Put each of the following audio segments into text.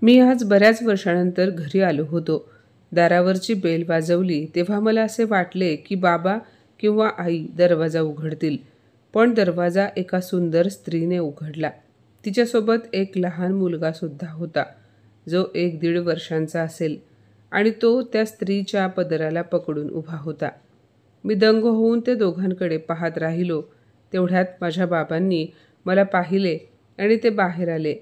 मी आज बऱ्याच वर्षानंतर घरी आलो होतो. दारावरची बेल वाजवली तेव्हा मला असे वाटले की बाबा किंवा आई दरवाजा उघडतील. पण दरवाजा एका सुंदर स्त्रीने उघडला. तिच्यासोबत एक लहान मुलगा सुद्धा होता, जो 1-1.5 वर्षांचा असेल, आणि तो त्या स्त्रीच्या पदराला पकडून उभा होता. मी दंग होऊन ते दोघांकडे पाहत राहिलो. तेवढ्यात माझ्या बाबांनी मला पाहिले आणि ते बाहेर आले.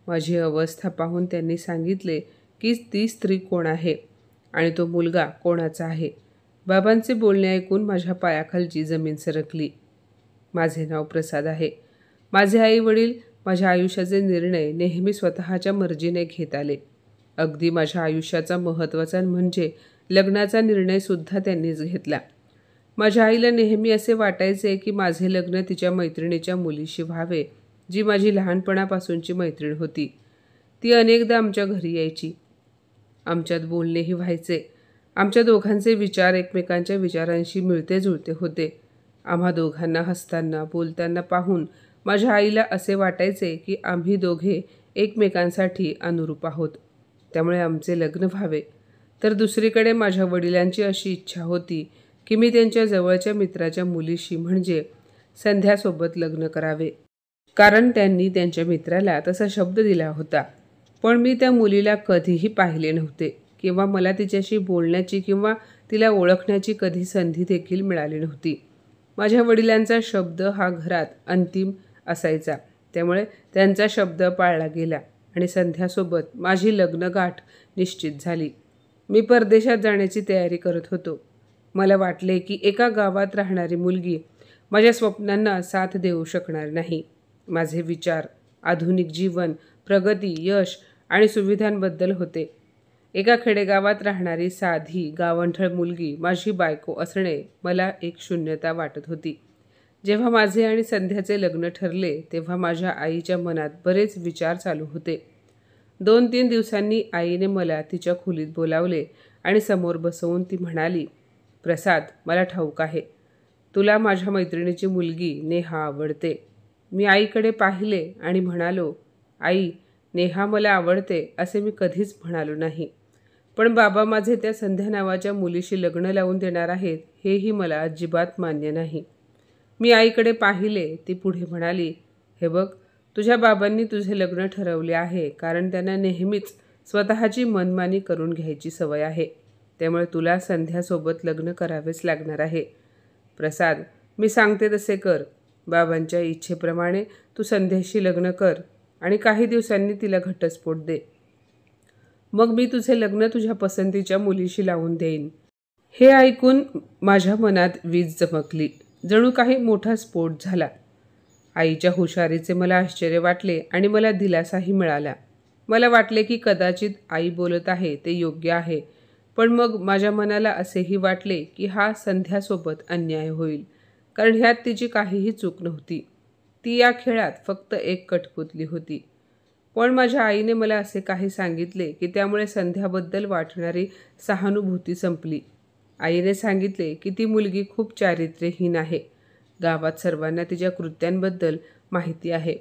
माझी अवस्था पाहून त्यांनी सांगितले की ती स्त्री कोण आहे आणि तो मुलगा कोणाचा आहे. बाबांचे बोलणे ऐकून माझ्या पायाखालची जमीन सरकली. माझे नाव प्रसाद आहे. माझे आई वडील माझ्या आयुष्याचे निर्णय नेहमी स्वतःच्या मर्जीने घेत आले. अगदी माझ्या आयुष्याचा महत्त्वाचा म्हणजे लग्नाचा निर्णयसुद्धा त्यांनीच घेतला. माझ्या आईला नेहमी असे वाटायचे की माझे लग्न तिच्या मैत्रिणीच्या मुलीशी व्हावे, जी माझी लहानपणापासूनची मैत्रीण होती. ती अनेकदा आमच्या घरी यायची. आमच्यात बोलणेही व्हायचे. आमच्या दोघांचे विचार एकमेकांच्या विचारांशी मिळते जुळते होते. आम्हा दोघांना हसताना बोलताना पाहून माझ्या आईला असे वाटायचे की आम्ही दोघे एकमेकांसाठी अनुरूप आहोत, त्यामुळे आमचे लग्न व्हावे. तर दुसरीकडे माझ्या वडिलांची अशी इच्छा होती की मी त्यांच्या जवळच्या मित्राच्या मुलीशी म्हणजे संध्यासोबत लग्न करावे, कारण त्यांनी त्यांच्या मित्राला तसा शब्द दिला होता. पण मी त्या मुलीला कधीही पाहिले नव्हते किंवा मला तिच्याशी बोलण्याची किंवा तिला ओळखण्याची कधी संधी देखील मिळाली नव्हती. माझ्या वडिलांचा शब्द हा घरात अंतिम असायचा, त्यामुळे त्यांचा शब्द पाळला गेला आणि संध्यासोबत माझी लग्नगाठ निश्चित झाली. मी परदेशात जाण्याची तयारी करत होतो. मला वाटले की एका गावात राहणारी मुलगी माझ्या स्वप्नांना साथ देऊ शकणार नाही. माझे विचार आधुनिक जीवन, प्रगती, यश आणि सुविधांबद्दल होते. एका खेडेगावात राहणारी साधी गावंढळ मुलगी माझी बायको असणे मला एक शून्यता वाटत होती. जेव्हा माझे आणि संध्याचे लग्न ठरले तेव्हा माझ्या आईच्या मनात बरेच विचार चालू होते. 2-3 दिवसांनी आईने मला तिच्या खोलीत बोलावले आणि समोर बसवून ती म्हणाली, "प्रसाद, मला ठाऊक आहे, तुला माझ्या मैत्रिणीची मुलगी नेहा आवडते." मी आईकडे पाहिले आणि म्हणालो, "आई, नेहा मला आवडते असे मी कधीच म्हणालो नाही. पण बाबा माझे त्या संध्या नावाच्या मुलीशी लग्न लावून देणार आहेत हेही मला अजिबात मान्य नाही." मी आईकडे पाहिले. ती पुढे म्हणाली, "हे बघ, तुझ्या बाबांनी तुझे लग्न ठरवले आहे कारण त्यांना नेहमीच स्वतःची मनमानी करून घ्यायची सवय आहे. त्यामुळे तुला संध्यासोबत लग्न करावेच लागणार आहे. प्रसाद, मी सांगते तसे कर. बाबांच्या इच्छेप्रमाणे तू संध्याशी लग्न कर आणि काही दिवसांनी तिला घटस्फोट दे. मग मी तुझे लग्न तुझ्या पसंतीच्या मुलीशी लावून देईन." हे ऐकून माझ्या मनात वीज चमकली. जणू काही मोठा स्फोट झाला. आईच्या हुशारीचे मला आश्चर्य वाटले आणि मला दिलासाही मिळाला. मला वाटले की कदाचित आई बोलत आहे ते योग्य आहे. पण मग माझ्या मनाला असेही वाटले की हा संध्यासोबत अन्याय होईल, कारण ह्यात तिची काहीही चूक नव्हती. ती या खेळात फक्त एक कठपुतली होती. पण माझ्या आईने मला असे काही सांगितले की त्यामुळे संध्याबद्दल वाटणारी सहानुभूती संपली. आईने सांगितले की ती मुलगी खूप चारित्र्यहीन आहे. गावात सर्वांना तिच्या कृत्यांबद्दल माहिती आहे.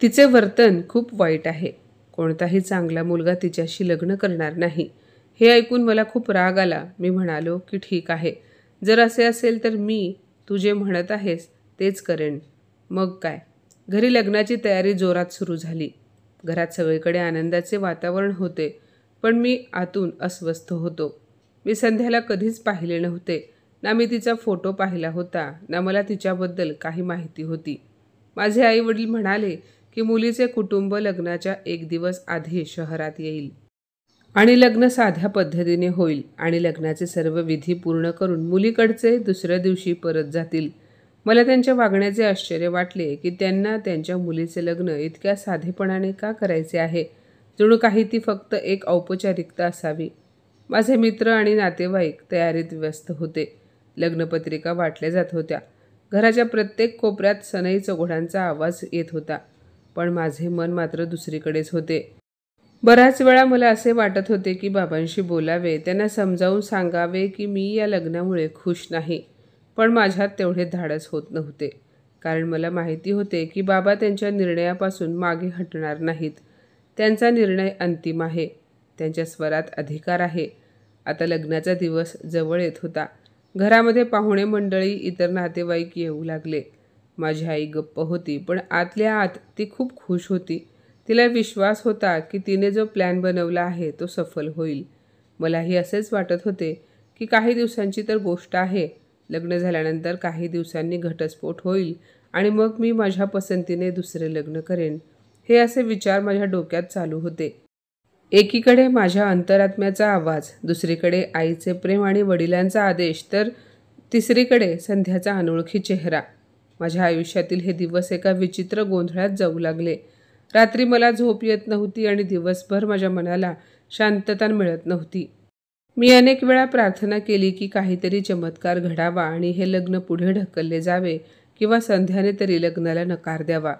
तिचे वर्तन खूप वाईट आहे. कोणताही चांगला मुलगा तिच्याशी लग्न करणार नाही. हे ऐकून मला खूप राग आला. मी म्हणालो की ठीक आहे, जर असे असेल तर मी तू जे म्हणत आहेस तेच करेन. मग काय, घरी लग्नाची तयारी जोरात सुरू झाली. घरात सगळीकडे आनंदाचे वातावरण होते, पण मी आतून अस्वस्थ होतो. मी संध्याला कधीच पाहिले नव्हते. ना मी तिचा फोटो पाहिला होता, ना मला तिच्याबद्दल काही माहिती होती. माझे आई वडील म्हणाले की मुलीचे कुटुंब लग्नाच्या 1 दिवस आधी शहरात येईल आणि लग्न साध्या पद्धतीने होईल आणि लग्नाचे सर्व विधी पूर्ण करून मुलीकडचे दुसऱ्या दिवशी परत जातील. मला त्यांच्या वागण्याचे आश्चर्य वाटले की त्यांना त्यांच्या मुलीचे लग्न इतक्या साधेपणाने का करायचे आहे, जणू काही ती फक्त एक औपचारिकता असावी. माझे मित्र आणि नातेवाईक तयारीत व्यस्त होते. लग्नपत्रिका वाटल्या जात होत्या. घराच्या प्रत्येक कोपऱ्यात सनई चौघडांचा आवाज येत होता. पण माझे मन मात्र दुसरीकडेच होते. बऱ्याच वेळा मला असे वाटत होते की बाबांशी बोलावे, त्यांना समजावून सांगावे की मी या लग्नामुळे खुश नाही. पण माझ्यात तेवढे धाडस होत नव्हते, कारण मला माहिती होते की बाबा त्यांच्या निर्णयापासून मागे हटणार नाहीत. त्यांचा निर्णय अंतिम आहे. त्यांच्या स्वरात अधिकार आहे. आता लग्नाचा दिवस जवळ येत होता. घरामध्ये पाहुणे मंडळी, इतर नातेवाईक येऊ लागले. माझी आई गप्प होती, पण आतल्या आत ती खूप खुश होती. तिला विश्वास होता की तिने जो प्लॅन बनवला आहे तो सफल होईल. मलाही असेच वाटत होते की काही दिवसांची तर गोष्ट आहे. लग्न झाल्यानंतर काही दिवसांनी घटस्फोट होईल आणि मग मी माझ्या पसंतीने दुसरे लग्न करेन. हे असे विचार माझ्या डोक्यात चालू होते. एकीकडे माझ्या अंतरात्म्याचा आवाज, दुसरीकडे आईचे प्रेम आणि वडिलांचा आदेश, तर तिसरीकडे संध्याचा अनोळखी चेहरा. माझ्या आयुष्यातील हे दिवस एका विचित्र गोंधळात जाऊ लागले. रात्री मला झोप येत नव्हती आणि दिवसभर माझ्या मनाला शांतता मिळत नव्हती. मी अनेक वेळा प्रार्थना केली की काहीतरी चमत्कार घडावा आणि हे लग्न पुढे ढकलले जावे किंवा संध्याने तरी लग्नाला नकार द्यावा.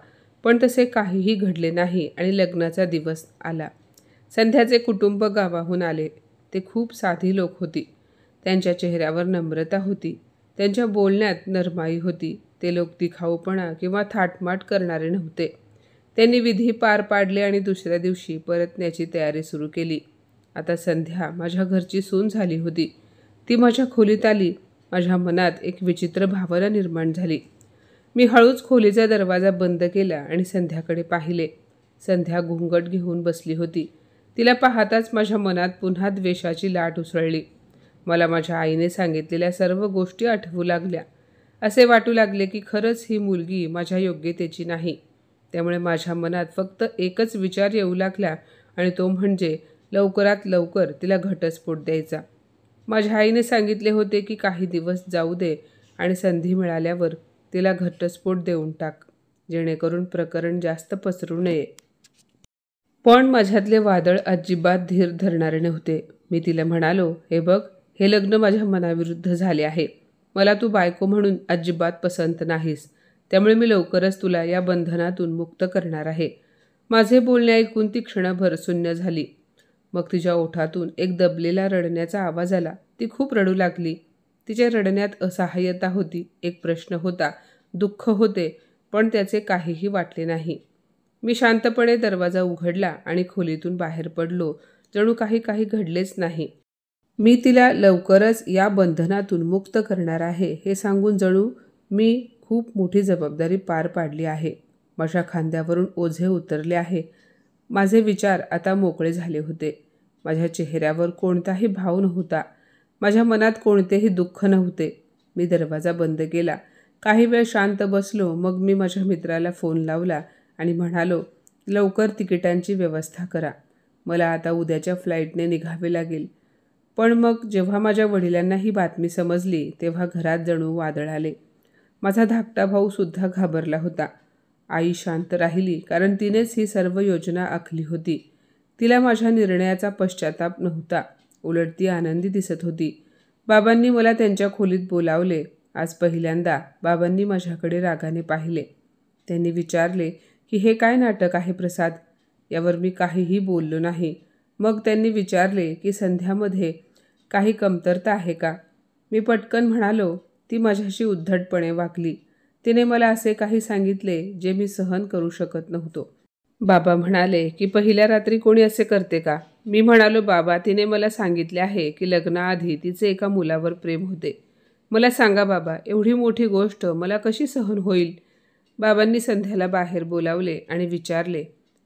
पण तसे काहीही घडले नाही आणि लग्नाचा दिवस आला. संध्याचे कुटुंब गावाहून आले. ते खूप साधी लोक होती. त्यांच्या चेहऱ्यावर नम्रता होती. त्यांच्या बोलण्यात नरमाई होती. ते लोक दिखाऊपणा किंवा थाटमाट करणारे नव्हते. त्यांनी विधी पार पाडले आणि दुसऱ्या दिवशी परतण्याची तयारी सुरू केली. आता संध्या माझ्या घरची सून झाली होती. ती माझ्या खोलीत आली. माझ्या मनात एक विचित्र भावना निर्माण झाली. मी हळूच खोलीचा दरवाजा बंद केला आणि संध्याकडे पाहिले. संध्या घुंगट घेऊन बसली होती. तिला पाहताच माझ्या मनात पुन्हा द्वेषाची लाट उसळली. मला माझ्या आईने सांगितलेल्या सर्व गोष्टी आठवू लागल्या. असे वाटू लागले की खरंच ही मुलगी माझ्या योग्यतेची नाही. त्यामुळे माझ्या मनात फक्त एकच विचार येऊ लागला आणि तो म्हणजे लवकरात लवकर तिला घटस्फोट द्यायचा. माझ्या आईने सांगितले होते की काही दिवस जाऊ दे आणि संधी मिळाल्यावर तिला घटस्फोट देऊन टाक, जेणेकरून प्रकरण जास्त पसरू नये. पण माझ्यातले वादळ अजिबात धीर धरणारे नव्हते. मी तिला म्हणालो, हे बघ, हे लग्न माझ्या मनाविरुद्ध झाले आहे. मला तू बायको म्हणून अजिबात पसंत नाहीस. त्यामुळे मी लवकरच तुला या बंधनातून मुक्त करणार आहे. माझे बोलणे ऐकून ती क्षणभर शून्य झाली. मग तिच्या ओठातून एक दबलेला रडण्याचा आवाज आला. ती खूप रडू लागली. तिच्या रडण्यात असहाय्यता होती, एक प्रश्न होता, दुःख होते, पण त्याचे काहीही वाटले नाही. मी शांतपणे दरवाजा उघडला आणि खोलीतून बाहेर पडलो, जणू काही घडलेच नाही. मी तिला लवकरच या बंधनातून मुक्त करणार आहे हे सांगून जणू मी खूप मोठी जबाबदारी पार पाडली आहे. माझ्या खांद्यावरून ओझे उतरले आहे. माझे विचार आता मोकळे झाले होते. माझ्या चेहऱ्यावर कोणताही भाव नव्हता. माझ्या मनात कोणतेही दुःख नव्हते. मी दरवाजा बंद केला. काही वेळ शांत बसलो. मग मी माझ्या मित्राला फोन लावला आणि म्हणालो, लवकर तिकिटांची व्यवस्था करा. मला आता उद्याच्या फ्लाईटने निघावे लागेल. पण मग जेव्हा माझ्या वडिलांना ही बातमी समजली तेव्हा घरात जणू वादळ आले. माझा धाकटा भाऊ सुद्धा घाबरला होता. आई शांत राहिली, कारण तिनेच ही सर्व योजना आखली होती. तिला माझ्या निर्णयाचा पश्चाताप नव्हता. उलट ती आनंदी दिसत होती. बाबांनी मला त्यांच्या खोलीत बोलावले. आज पहिल्यांदा बाबांनी माझ्याकडे रागाने पाहिले. त्यांनी विचारले की हे काय नाटक आहे प्रसाद? यावर मी काहीही बोललो नाही. मग त्यांनी विचारले की संध्यामध्ये काही कमतरता आहे का? मी पटकन म्हणालो. ती माझ्याशी उद्धटपणे वागली. तिने मला असे काही सांगितले जे मी सहन करू शकत नव्हतो. बाबा म्हणाले की पहिल्या रात्री कोणी असे करते का? मी म्हणालो, बाबा, तिने मला सांगितले आहे की लग्नाआधी तिचे एका मुलावर प्रेम होते. मला सांगा बाबा, एवढी मोठी गोष्ट मला कशी सहन होईल? बाबांनी संध्याला बाहेर बोलावले आणि विचारले,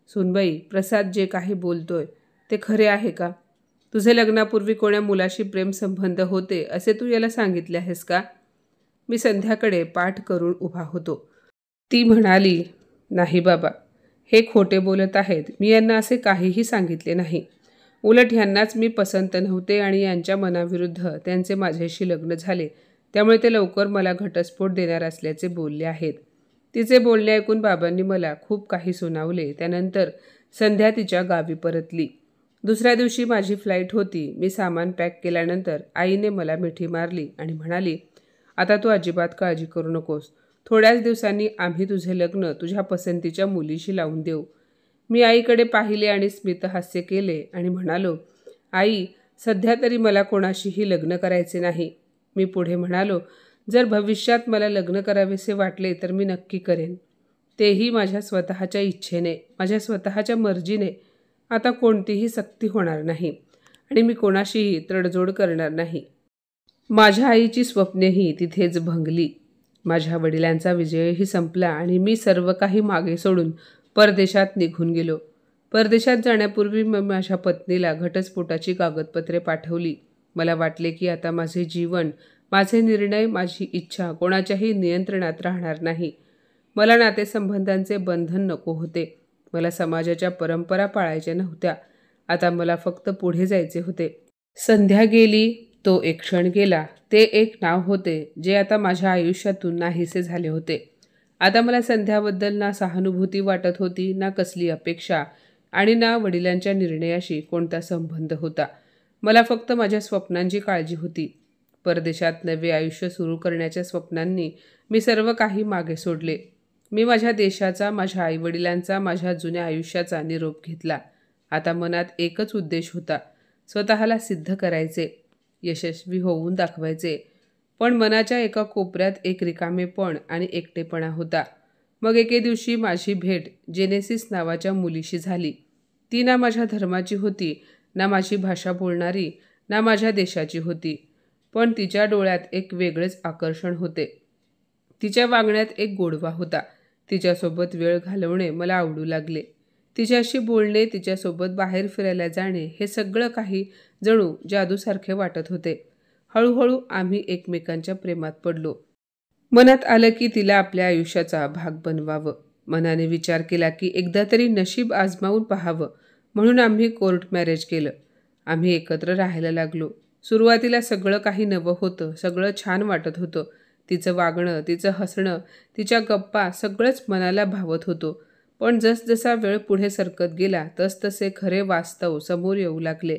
सुनबाई, प्रसाद जे काही बोलतोय ते खरे आहे का? तुझे लग्नापूर्वी कोण्या मुलाशी प्रेम संबंध होते असे तू याला सांगितले आहेस का? मी संध्याकडे पाठ करून उभा होतो. ती म्हणाली, नाही बाबा, हे खोटे बोलत आहेत. मी यांना असे काहीही सांगितले नाही. उलट ह्यांनाच मी पसंत नव्हते आणि यांच्या मनाविरुद्ध त्यांचे माझ्याशी लग्न झाले. त्यामुळे ते लवकर मला घटस्फोट देणार असल्याचे बोलले आहेत. तिचे बोलणे ऐकून बाबांनी मला खूप काही सुनावले. त्यानंतर संध्या तिच्या गावी परतली. दुसऱ्या दिवशी माझी फ्लाईट होती. मी सामान पॅक केल्यानंतर आईने मला मिठी मारली आणि म्हणाली, आता तू अजिबात काळजी करू नकोस. थोड्याच दिवसांनी आम्ही तुझे लग्न तुझ्या पसंतीच्या मुलीशी लावून देऊ. मी आईकडे पाहिले आणि स्मितहास्य केले आणि म्हणालो, आई, सध्या तरी मला कोणाशीही लग्न करायचे नाही. मी पुढे म्हणालो, जर भविष्यात मला लग्न करावेसे वाटले तर मी नक्की करेन. तेही माझ्या स्वतःच्या इच्छेने, माझ्या स्वतःच्या मर्जीने. आता कोणतीही सक्ती होणार नाही आणि मी कोणाशीही तडजोड करणार नाही. माझ्या आईची स्वप्नेही तिथेच भंगली. माझ्या वडिलांचा विजयही संपला आणि मी सर्व काही मागे सोडून परदेशात निघून गेलो. परदेशात जाण्यापूर्वी मी माझ्या पत्नीला घटस्फोटाची कागदपत्रे पाठवली. मला वाटले की आता माझे जीवन, माझे निर्णय, माझी इच्छा कोणाच्याही नियंत्रणात राहणार नाही. मला नातेसंबंधांचे बंधन नको होते. मला समाजाच्या परंपरा पाळायच्या नव्हत्या. आता मला फक्त पुढे जायचे होते. संध्या गेली, तो एक क्षण गेला. ते एक नाव होते जे आता माझ्या आयुष्यातून नाहीसे झाले होते. आता मला संध्याबद्दल ना सहानुभूती वाटत होती, ना कसली अपेक्षा आणि ना वडिलांच्या निर्णयाशी कोणता संबंध होता. मला फक्त माझ्या स्वप्नांची काळजी होती. परदेशात नवे आयुष्य सुरू करण्याच्या स्वप्नांनी मी सर्व काही मागे सोडले. मी माझ्या देशाचा, माझ्या आईवडिलांचा, माझ्या जुन्या आयुष्याचा निरोप घेतला. आता मनात एकच उद्देश होता, स्वतःला सिद्ध करायचे, यशस्वी होऊन दाखवायचे. पण मनाच्या एका कोपऱ्यात एक रिकामेपण आणि एकटेपणा होता. मग एके दिवशी माझी भेट जेनेसिस नावाच्या मुलीशी झाली. ती ना माझ्या धर्माची होती, ना माझी भाषा बोलणारी, ना माझ्या देशाची होती. पण तिच्या डोळ्यात एक वेगळेच आकर्षण होते. तिच्या वागण्यात एक गोडवा होता. तिच्यासोबत वेळ घालवणे मला आवडू लागले. तिच्याशी बोलणे, तिच्यासोबत बाहेर फिरायला जाणे, हे सगळं काही जणू जादूसारखे वाटत होते. हळूहळू आम्ही एकमेकांच्या प्रेमात पडलो. मनात आलं की तिला आपल्या आयुष्याचा भाग बनवावं. मनाने विचार केला की एकदा तरी नशीब आजमावून पाहावं. म्हणून आम्ही कोर्ट मॅरेज केलं. आम्ही एकत्र राहायला लागलो. सुरुवातीला सगळं काही नवं होतं. सगळं छान वाटत होतं. तिचं वागणं, तिचं हसणं, तिच्या गप्पा सगळंच मनाला भावत होतं. पण जसजसा वेळ पुढे सरकत गेला तसतसे खरे वास्तव समोर येऊ लागले.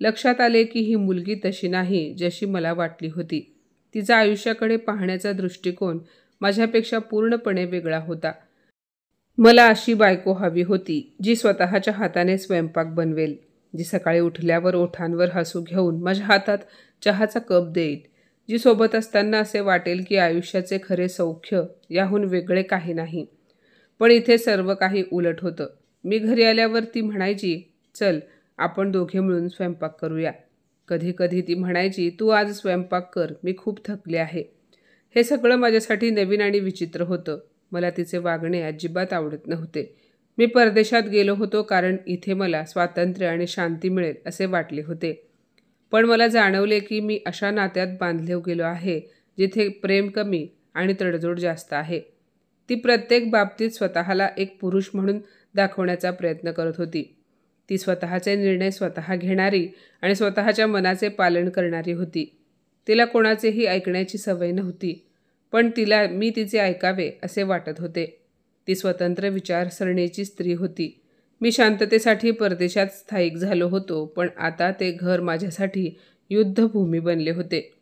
लक्षात आले की ही मुलगी तशी नाही जशी मला वाटली होती. तिचा आयुष्याकडे पाहण्याचा दृष्टिकोन माझ्यापेक्षा पूर्णपणे वेगळा होता. मला अशी बायको हवी होती जी स्वतःच्या हाताने स्वयंपाक बनवेल, जी सकाळी उठल्यावर ओठांवर हसू घेऊन माझ्या हातात चहाचा कप देईल, जी सोबत असताना असे वाटेल की आयुष्याचे खरे सौख्य याहून वेगळे काही नाही. पण इथे सर्व काही उलट होतं. मी घरी आल्यावर ती म्हणायची, चल आपण दोघे मिळून स्वयंपाक करूया. कधी कधी ती म्हणायची, तू आज स्वयंपाक कर, मी खूप थकले आहे. हे सगळं माझ्यासाठी नवीन आणि विचित्र होतं. मला तिचे वागणे अजिबात आवडत नव्हते. मी परदेशात गेलो होतो कारण इथे मला स्वातंत्र्य आणि शांती मिळेल असे वाटले होते. पण मला जाणवले की मी अशा नात्यात बांधले गेलो आहे जिथे प्रेम कमी आणि तडजोड जास्त आहे. ती प्रत्येक बाबतीत स्वतःला एक पुरुष म्हणून दाखवण्याचा प्रयत्न करत होती. ती स्वतःचे निर्णय स्वतः घेणारी आणि स्वतःच्या मनाचे पालन करणारी होती. तिला कोणाचेही ऐकण्याची सवय नव्हती. पण मी तिचे ऐकावे असे वाटत होते. ती स्वतंत्र विचारसरणीची स्त्री होती. मी शांततेसाठी परदेशात स्थायिक झालो होतो, पण आता ते घर माझ्यासाठी युद्धभूमी बनले होते.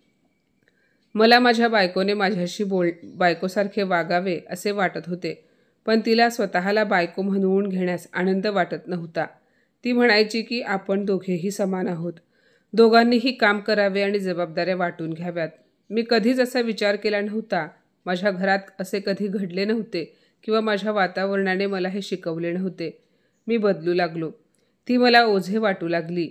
मला माझ्या बायकोने माझ्याशी बायकोसारखे वागावे असे वाटत होते. पण तिला स्वतःला बायको म्हणवून घेण्यास आनंद वाटत नव्हता. ती म्हणायची की आपण दोघेही समान आहोत. दोघांनीही काम करावे आणि जबाबदाऱ्या वाटून घ्याव्यात. मी कधीच असा विचार केला नव्हता. माझ्या घरात असे कधी घडले नव्हते किंवा माझ्या वातावरणाने मला हे शिकवले नव्हते. मी बदलू लागलो. ती मला ओझे वाटू लागली.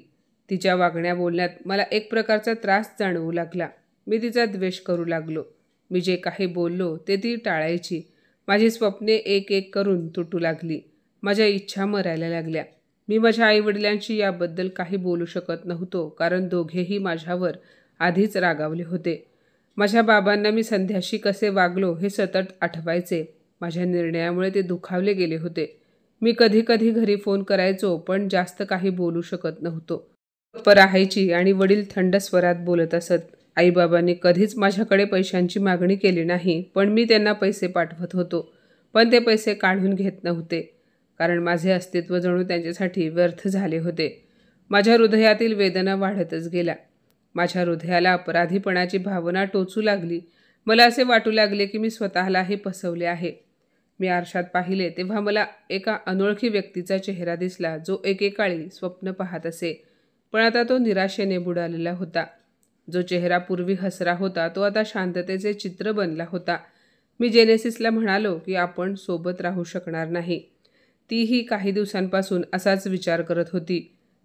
तिच्या वागण्या बोलण्यात मला एक प्रकारचा त्रास जाणवू लागला. मी तिचा द्वेष करू लागलो. मी जे काही बोललो ते ती टाळायची. माझी स्वप्ने एक एक करून तुटू लागली. माझ्या इच्छा मरायला लागल्या. मी माझ्या आईवडिलांशी याबद्दल काही बोलू शकत नव्हतो कारण दोघेही माझ्यावर आधीच रागावले होते. माझ्या बाबांना मी संध्याशी कसे वागलो हे सतत आठवायचे. माझ्या निर्णयामुळे ते दुखावले गेले होते. मी कधी कधी घरी फोन करायचो पण जास्त काही बोलू शकत नव्हतो. गप्प राहायची आणि वडील थंड स्वरात बोलत असत. आईबाबांनी कधीच माझ्याकडे पैशांची मागणी केली नाही, पण मी त्यांना पैसे पाठवत होतो. पण ते पैसे काढून घेत नव्हते कारण माझे अस्तित्व जणू त्यांच्यासाठी व्यर्थ झाले होते. माझ्या हृदयातील वेदना वाढतच गेल्या. माझ्या हृदयाला अपराधीपणाची भावना टोचू लागली. मला असे वाटू लागले की मी स्वतःलाही फसवले आहे. मी आरशात पाहिले तेव्हा मला एका अनोळखी व्यक्तीचा चेहरा दिसला जो एकेकाळी स्वप्न पाहत असे, पण आता तो निराशेने बुडालेला होता. जो चेहरा पूर्वी हसरा होता तो आता शांततेचे चित्र बनला होता. मी जेनेसिसला म्हणालो की आपण सोबत राहू शकणार नाही. तीही काही दिवसांपासून असाच विचार करत होती.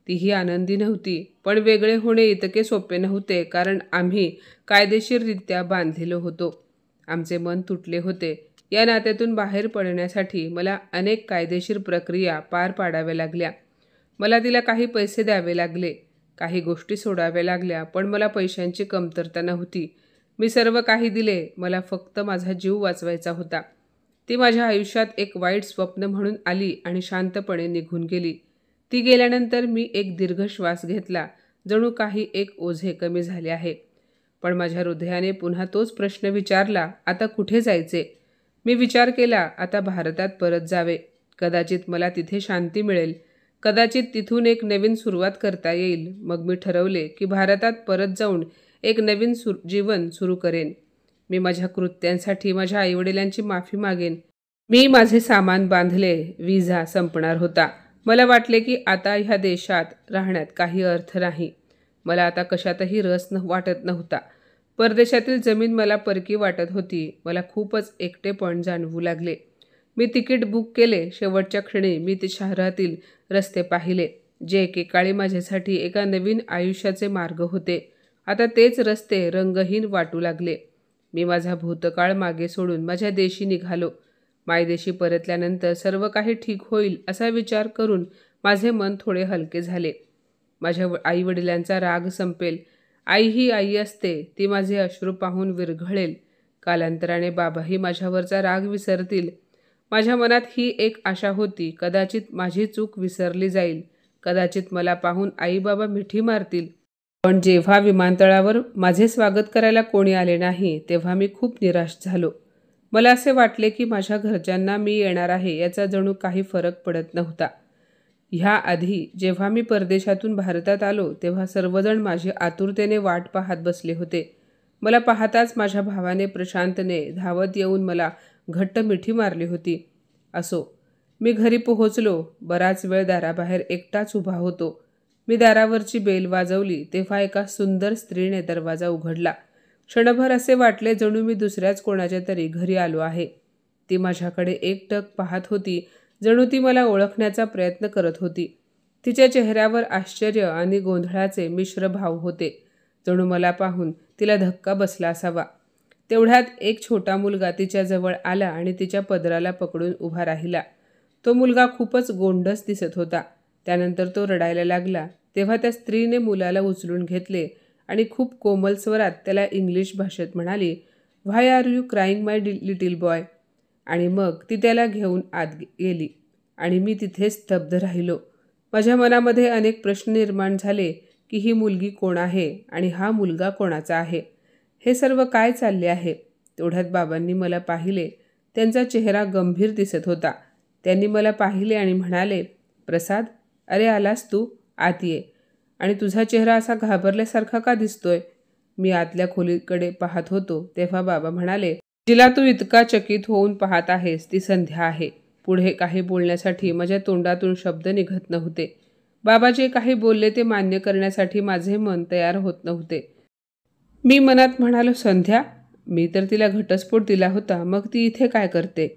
तीही आनंदी नव्हती, पण वेगळे होणे इतके सोपे नव्हते, कारण आम्ही कायदेशीररित्या बांधलेलो होतो. आमचे मन तुटले होते. या नात्यातून बाहेर पडण्यासाठी मला अनेक कायदेशीर प्रक्रिया पार पाडाव्या लागल्या. मला तिला काही पैसे द्यावे लागले, काही गोष्टी सोडाव्या लागल्या, पण मला पैशांची कमतरता नव्हती. मी सर्व काही दिले. मला फक्त माझा जीव वाचवायचा होता. ती माझ्या आयुष्यात एक वाईट स्वप्न म्हणून आली आणि शांतपणे निघून गेली. ती गेल्यानंतर मी एक दीर्घ श्वास घेतला. जणू काही एक ओझे कमी झाले आहे. पण माझ्या हृदयाने पुन्हा तोच प्रश्न विचारला, आता कुठे जायचे? मी विचार केला, आता भारतात परत जावे. कदाचित मला तिथे शांती मिळेल. कदाचित तिथून एक नवीन सुरुवात करता येईल. मग मी ठरवले की भारतात परत जाऊन एक नवीन जीवन सुरू करेन. मी माझ्या कृत्यांसाठी माझ्या आईवडिलांची माफी मागेन. मी माझे सामान बांधले. विजा संपणार होता. मला वाटले की आता ह्या देशात राहण्यात काही अर्थ नाही. मला आता कशातही रस वाटत नव्हता. परदेशातील जमीन मला परकी वाटत होती. मला खूपच एकटेपण जाणवू लागले. मी तिकीट बुक केले. शेवटच्या क्षणी मी ते शहरातील रस्ते पाहिले, जे एकेकाळी माझ्यासाठी एका नवीन आयुष्याचे मार्ग होते. आता तेच रस्ते रंगहीन वाटू लागले. मी माझा भूतकाळ मागे सोडून माझ्या देशी निघालो. मायदेशी परतल्यानंतर सर्व काही ठीक होईल असा विचार करून माझे मन थोडे हलके झाले. माझ्या आईवडिलांचा राग संपेल. आई ही आई असते. ती माझे अश्रू पाहून विरघळेल. कालांतराने बाबाही माझ्यावरचा राग विसरतील. माझ्या मनात ही एक आशा होती. कदाचित माझी चूक विसरली जाईल. कदाचित मला पाहून आई बाबा मिठी मारतील. पण जेव्हा विमानतळावर माझे स्वागत करायला कोणी आले नाही, तेव्हा मी खूप निराश झालो. मला असे वाटले की माझ्या घरच्यांना मी येणार आहे याचा जणू काही फरक पडत नव्हता. ह्या आधी जेव्हा मी परदेशातून भारतात आलो, तेव्हा सर्वजण माझी आतुरतेने वाट पाहत बसले होते. मला पाहताच माझ्या भावाने प्रशांतने धावत येऊन मला घट्ट मिठी मारली होती. असो, मी घरी पोहोचलो. बराच वेळ दाराबाहेर एकटाच उभा होतो. मी दारावरची बेल वाजवली, तेव्हा एका सुंदर स्त्रीने दरवाजा उघडला. क्षणभर असे वाटले जणू मी दुसऱ्याच कोणाच्या तरी घरी आलो आहे. ती माझ्याकडे एकटक पाहत होती, जणू ती मला ओळखण्याचा प्रयत्न करत होती. तिच्या चेहऱ्यावर आश्चर्य आणि गोंधळाचे मिश्र भाव होते. जणू मला पाहून तिला धक्का बसला असावा. तेवढ्यात एक छोटा मुलगा तिच्याजवळ आला आणि तिच्या पदराला पकडून उभा राहिला. तो मुलगा खूपच गोंडस दिसत होता. त्यानंतर तो रडायला लागला. तेव्हा त्या स्त्रीने मुलाला उचलून घेतले आणि खूप कोमल स्वरात त्याला इंग्लिश भाषेत म्हणाली, why are you crying my little boy? आणि मग ती त्याला घेऊन आत गेली आणि मी तिथे स्तब्ध राहिलो. माझ्या मनामध्ये अनेक प्रश्न निर्माण झाले की ही मुलगी कोण आहे आणि हा मुलगा कोणाचा आहे? हे सर्व काय चालले आहे? तेवढ्यात बाबांनी मला पाहिले. त्यांचा चेहरा गंभीर दिसत होता. त्यांनी मला पाहिले आणि म्हणाले, प्रसाद, अरे आलास तू? आत ये. आणि तुझा चेहरा असा घाबरल्यासारखा का दिसतोय? मी आतल्या खोलीकडे पाहत होतो. तेव्हा बाबा म्हणाले, जिला तू इतका चकित होऊन पाहत आहेस ती संध्या आहे. पुढे काही बोलण्यासाठी माझ्या तोंडातून शब्द निघत नव्हते. बाबा जे काही बोलले ते मान्य करण्यासाठी माझे मन तयार होत नव्हते. मी मनात म्हणालो, संध्या? मी तर तिला घटस्फोट दिला होता, मग ती इथे काय करते?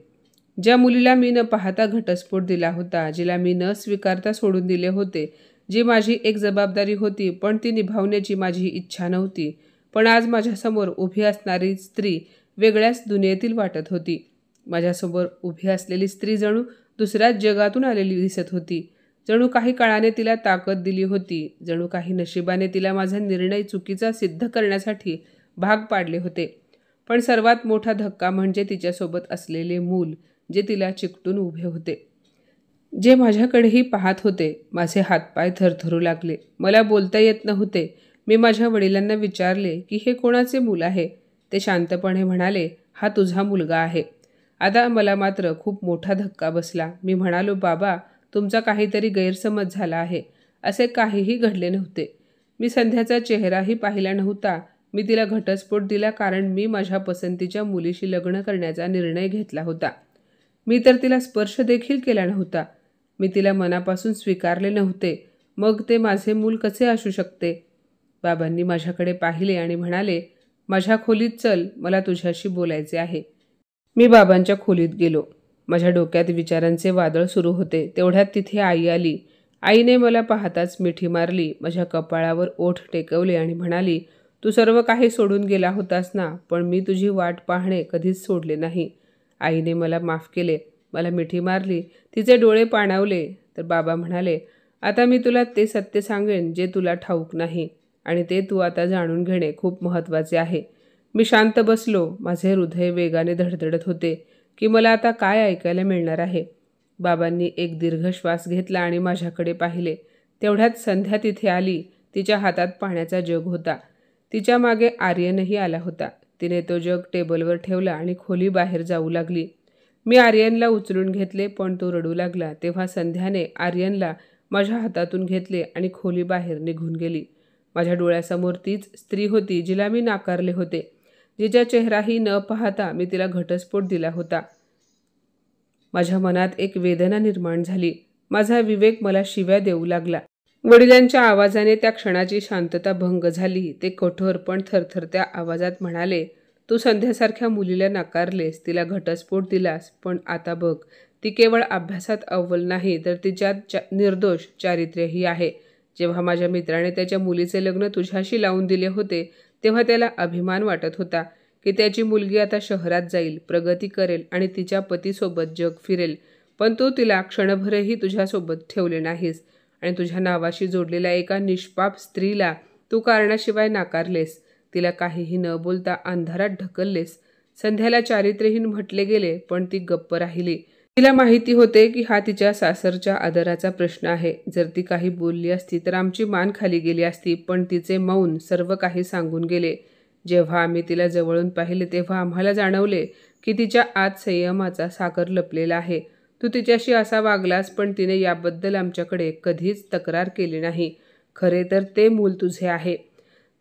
ज्या मुलीला मी न पाहता घटस्फोट दिला होता, जिला मी न स्वीकारता सोडून दिले होते, जी माझी एक जबाबदारी होती पण ती निभावण्याची माझी इच्छा नव्हती, पण आज माझ्यासमोर उभी असणारी स्त्री वेगळ्याच दुनियेतील वाटत होती. माझ्यासमोर उभी असलेली स्त्री जणू दुसऱ्याच जगातून आलेली दिसत होती. जणू काही काळाने तिला ताकद दिली होती. जणू काही नशिबाने तिला माझा निर्णय चुकीचा सिद्ध करण्यासाठी भाग पाडले होते. पण सर्वात मोठा धक्का म्हणजे तिच्यासोबत असलेले मूल, जे तिला चिकटून उभे होते, जे माझ्याकडेही पाहत होते. माझे हातपाय थरथरू लागले. मला बोलता येत नव्हते. मी माझ्या वडिलांना विचारले की हे कोणाचे मूल आहे? ते शांतपणे म्हणाले, हा तुझा मुलगा आहे. आता मला मात्र खूप मोठा धक्का बसला. मी म्हणालो, बाबा, तुमचा काहीतरी गैरसमज झाला आहे. असे काहीही घडले नव्हते. मी संध्याचा चेहराही पाहिला नव्हता. मी तिला घटस्फोट दिला कारण मी माझ्या पसंतीच्या मुलीशी लग्न करण्याचा निर्णय घेतला होता. मी तर तिला स्पर्श देखील केला नव्हता. मी तिला मनापासून स्वीकारले नव्हते. मग ते माझे मूल कसे असू शकते? बाबांनी माझ्याकडे पाहिले आणि म्हणाले, माझ्या खोलीत चल, मला तुझ्याशी बोलायचे आहे. मी बाबांच्या खोलीत गेलो. माझ्या डोक्यात विचारांचे वादळ सुरू होते. तेवढ्यात तिथे आई आली. आईने मला पाहताच मिठी मारली, माझ्या कपाळावर ओठ टेकवले आणि म्हणाली, तू सर्व काही सोडून गेला होतास ना, पण मी तुझी वाट पाहणे कधीच सोडले नाही. आईने मला माफ केले. मला मिठी मारली. तिचे डोळे पाणावले. तर बाबा म्हणाले, आता मी तुला ते सत्य सांगेन जे तुला ठाऊक नाही आणि ते तू आता जाणून घेणे खूप महत्त्वाचे आहे. मी शांत बसलो. माझे हृदय वेगाने धडधडत होते की मला आता काय ऐकायला मिळणार आहे. बाबांनी एक दीर्घ श्वास घेतला आणि माझ्याकडे पाहिले. तेवढ्यात संध्या तिथे आली. तिच्या हातात पाण्याचा जग होता. तिच्या मागे आर्यनही आला होता. तिने तो जग टेबलवर ठेवला आणि खोली बाहेर जाऊ लागली. मी आर्यनला उचलून घेतले, पण तो रडू लागला. तेव्हा संध्याने आर्यनला माझ्या हातातून घेतले आणि खोली बाहेर निघून गेली. माझ्या डोळ्यासमोर तीच स्त्री होती जिला मी नाकारले होते, जिच्या चेहराही न पाहता मी तिला घटस्फोट दिला होता. माझ्या मनात एक वेदना निर्माण झाली. माझा विवेक मला शिव्या देऊ लागला. वडिलांच्या आवाजाने त्या क्षणाची शांतता भंग झाली. ते कठोर पण थरथरत्या आवाजात म्हणाले, तू संध्यासारख्या मुलीला नाकारलेस, तिला घटस्फोट दिलास, पण आता बघ, ती केवळ अभ्यासात अव्वल नाही तर तिच्यात निर्दोष चारित्र्यही आहे. जेव्हा माझ्या मित्राने त्याच्या मुलीचे लग्न तुझ्याशी लावून दिले होते, तेव्हा त्याला अभिमान वाटत होता की त्याची मुलगी आता शहरात जाईल, प्रगती करेल आणि तिच्या पतीसोबत जग फिरेल. पण तू तिला क्षणभरही तुझ्यासोबत ठेवले नाहीस आणि तुझ्या नावाशी जोडलेल्या एका निष्पाप स्त्रीला तू कारणाशिवाय नाकारलेस. तिला काहीही न बोलता अंधारात ढकललेस. संध्याला चारित्र्यहीन म्हटले गेले, पण ती गप्प राहिली. तिला माहिती होते की हा तिच्या सासरच्या आदराचा प्रश्न आहे. जर ती काही बोलली असती तर आमची मान खाली गेली असती, पण तिचे मौन सर्व काही सांगून गेले. जेव्हा आम्ही तिला जवळून पाहिले तेव्हा आम्हाला जाणवले की तिच्या आत संयमाचा सागर लपलेला आहे. तू तिच्याशी असा वागलास, पण तिने याबद्दल आमच्याकडे कधीच तक्रार केली नाही. खरे तर ते मूल तुझे आहे.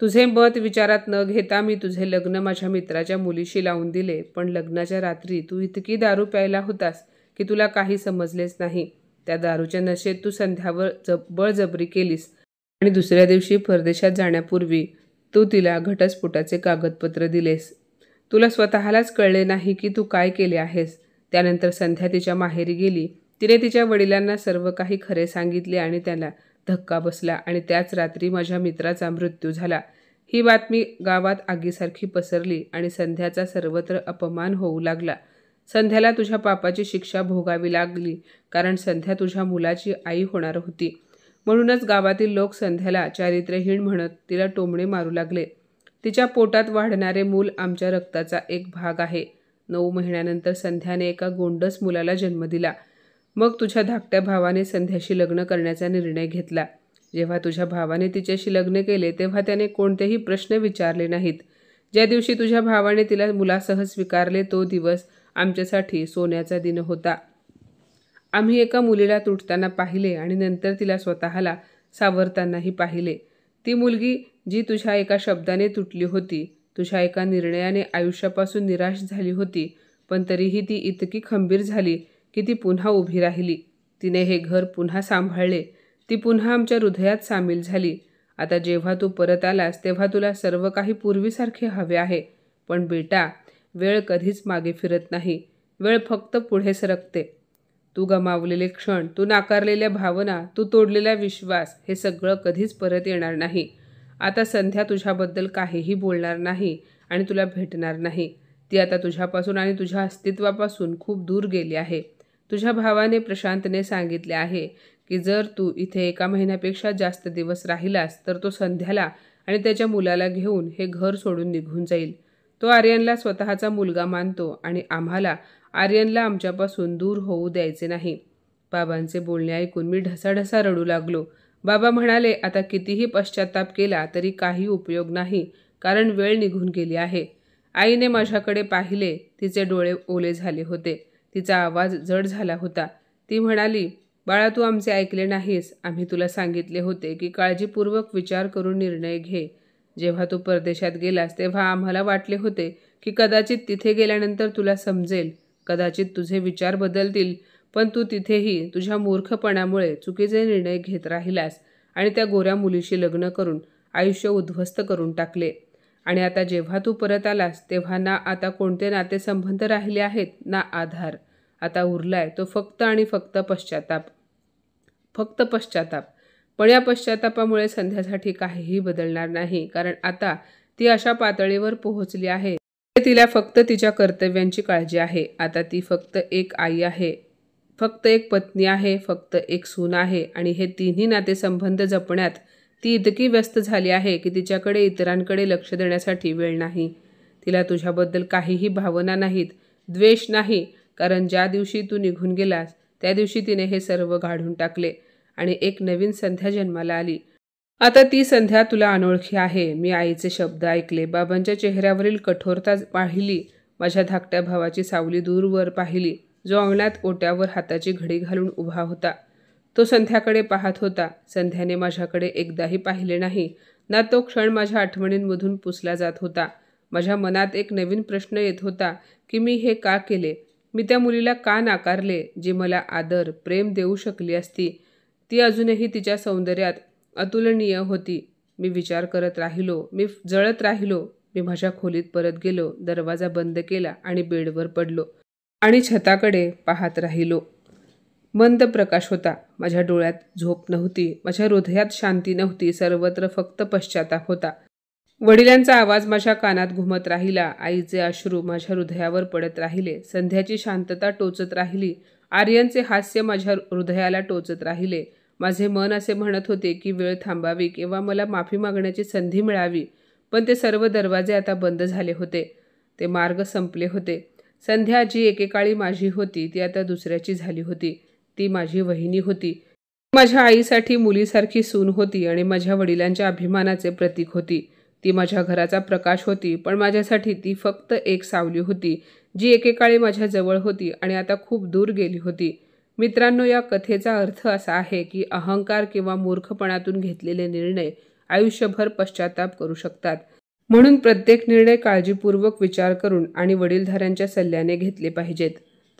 तुझे मत विचारात न घेता मी तुझे लग्न माझ्या मित्राच्या मुलीशी लावून दिले, पण लग्नाच्या रात्री तू इतकी दारू प्यायला होतास की तुला काही समजलेच नाही. त्या दारूच्या नशेत तू संध्यावर बळजबरी केलीस आणि दुसऱ्या दिवशी परदेशात जाण्यापूर्वी तू तिला घटस्फोटाचे कागदपत्र दिलेस. तुला स्वतःलाच कळले नाही की तू काय केले आहेस. त्यानंतर संध्या तिच्या माहेरी गेली. तिने तिच्या वडिलांना सर्व काही खरे सांगितले आणि त्याला धक्का बसला आणि त्याच रात्री माझ्या मित्राचा मृत्यू झाला. ही बातमी गावात आगीसारखी पसरली आणि संध्याचा सर्वत्र अपमान होऊ लागला. संध्याला तुझ्या पापाची शिक्षा भोगावी लागली, कारण संध्या तुझ्या मुलाची आई होणार होती. म्हणूनच गावातील लोक संध्याला चारित्र्यहीन म्हणत तिला टोमणे मारू लागले. तिच्या पोटात वाढणारे मूल आमच्या रक्ताचा एक भाग आहे. 9 महिन्यानंतर संध्याने एका गोंडस मुलाला जन्म दिला. मग तुझ्या धाकट्या भावाने संध्याशी लग्न करण्याचा निर्णय घेतला. जेव्हा तुझ्या भावाने तिच्याशी लग्न केले तेव्हा त्याने कोणतेही प्रश्न विचारले नाहीत. ज्या दिवशी तुझ्या भावाने तिला मुलासह स्वीकारले तो दिवस आमच्यासाठी सोन्याचा दिन होता. आम्ही एका मुलीला तुटताना पाहिले आणि नंतर तिला स्वतःला सावरतानाही पाहिले. ती मुलगी जी तुझ्या एका शब्दाने तुटली होती, तुझ्या एका निर्णयाने आयुष्यापासून निराश झाली होती, पण तरीही ती इतकी खंबीर झाली की ती पुन्हा उभी राहिली. तिने हे घर पुन्हा सांभाळले. ती पुन्हा आमच्या हृदयात सामील झाली. आता जेव्हा तू परत आलास तेव्हा तुला सर्व काही पूर्वीसारखे हवे आहे. पण बेटा, वेळ कधीच मागे फिरत नाही. वेळ फक्त पुढे सरकते. तू गमावलेले क्षण, तू नाकारलेल्या भावना, तू तोडलेला विश्वास, हे सगळं कधीच परत येणार नाही. आता संध्या तुझ्याबद्दल काहीही बोलणार नाही आणि तुला भेटणार नाही. ती आता तुझ्यापासून आणि तुझ्या अस्तित्वापासून खूप दूर गेली आहे. तुझ्या भावाने प्रशांतने सांगितले आहे की जर तू इथे 1 महिन्यापेक्षा जास्त दिवस राहिलास तर तो संध्याला आणि त्याच्या मुलाला घेऊन हे घर सोडून निघून जाईल. तो आर्यनला स्वतःचा मुलगा मानतो आणि आम्हाला आर्यनला आमच्यापासून दूर होऊ द्यायचे नाही. बाबांचे बोलणे ऐकून मी ढसाढसा रडू लागलो. बाबा म्हणाले, आता कितीही पश्चाताप केला तरी काही उपयोग नाही, कारण वेळ निघून गेली आहे. आईने माझ्याकडे पाहिले. तिचे डोळे ओले झाले होते. तिचा आवाज जड झाला होता. ती म्हणाली, बाळा, तू आमचे ऐकले नाहीस. आम्ही तुला सांगितले होते की काळजीपूर्वक विचार करून निर्णय घे. जेव्हा तू परदेशात गेलास तेव्हा आम्हाला वाटले होते की कदाचित तिथे गेल्यानंतर तुला समजेल, कदाचित तुझे विचार बदलतील, पण तू तिथेही तुझ्या मूर्खपणामुळे चुकीचे निर्णय घेत राहिलास आणि त्या गोऱ्या मुलीशी लग्न करून आयुष्य उद्ध्वस्त करून टाकले. आणि आता जेव्हा तू परत आलास तेव्हा ना आता कोणते नातेसंबंध राहिले आहेत, ना आधार. आता उरलाय तो फक्त आणि फक्त पश्चाताप. फक्त पश्चाताप. पण या पश्चातापामुळे संध्यासाठी काहीही बदलणार नाही, कारण आता ती अशा पातळीवर पोहोचली आहे तिला फक्त तिच्या कर्तव्यांची काळजी आहे. आता ती फक्त एक आई आहे, फक्त एक पत्नी आहे, फक्त एक सून आहे आणि हे तिन्ही नातेसंबंध जपण्यात ती इतकी व्यस्त झाली आहे की तिच्याकडे इतरांकडे लक्ष देण्यासाठी वेळ नाही. तिला तुझ्याबद्दल काहीही भावना नाहीत, द्वेष नाही, कारण ज्या दिवशी तू निघून गेलास त्या दिवशी तिने हे सर्व काढून टाकले आणि एक नवीन संध्या जन्माला आली. आता ती संध्या तुला अनोळखी आहे. मी आईचे शब्द ऐकले, बाबांच्या चेहऱ्यावरील कठोरता पाहिली, माझ्या धाकट्या भावाची सावली दूरवर पाहिली, जो अंगणात ओट्यावर हाताची घडी घालून उभा होता. तो संध्याकडे पाहत होता. संध्याने माझ्याकडे एकदाही पाहिले नाही ना. तो क्षण माझ्या आठवणींमधून पुसला जात होता. माझ्या मनात एक नवीन प्रश्न येत होता की मी हे का केले? मी त्या मुलीला का नाकारले जी मला आदर, प्रेम देऊ शकली असती? ती अजूनही तिच्या सौंदर्यात अतुलनीय होती. मी विचार करत राहिलो, मी जळत राहिलो. मी माझ्या खोलीत परत गेलो, दरवाजा बंद केला आणि बेडवर पडलो आणि छताकडे पाहत राहिलो. मंद प्रकाश होता. माझ्या डोळ्यात झोप नव्हती, माझ्या हृदयात शांती नव्हती, सर्वत्र फक्त पश्चाताप होता. वडिलांचा आवाज माझ्या कानात घुमत राहिला, आईचे अश्रू माझ्या हृदयावर पडत राहिले, संध्याची शांतता टोचत राहिली, आर्यनचे हास्य माझ्या हृदयाला टोचत राहिले. माझे मन असे म्हणत होते की वेळ थांबावी किंवा मला माफी मागण्याची संधी मिळावी, पण ते सर्व दरवाजे आता बंद झाले होते. ते मार्ग संपले होते. संध्या जी एकेकाळी माझी होती ती आता दुसऱ्याची झाली होती. ती माझी वहिनी होती, माझ्या आईसाठी मुलीसारखी सून होती आणि माझ्या वडिलांच्या अभिमानाचे प्रतीक होती. ती माझ्या घराचा प्रकाश होती, पण माझ्यासाठी ती फक्त एक सावली होती जी एकेकाळी माझ्या जवळ होती आणि आता खूप दूर गेली होती. मित्रांनो, या कथेचा अर्थ असा आहे की अहंकार किंवा मूर्खपणातून घेतलेले निर्णय आयुष्यभर पश्चाताप करू शकतात. म्हणून प्रत्येक निर्णय काळजीपूर्वक विचार करून आणि वडीलधाऱ्यांच्या सल्ल्याने घेतले पाहिजेत.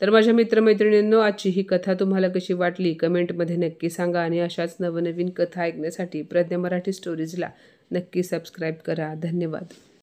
तर माझ्या मित्रमैत्रिणींनो, आजची ही कथा तुम्हाला कशी वाटली कमेंटमध्ये नक्की सांगा आणि अशाच नवनवीन कथा ऐकण्यासाठी प्रज्ञा मराठी स्टोरीजला नक्की सबस्क्राईब करा. धन्यवाद.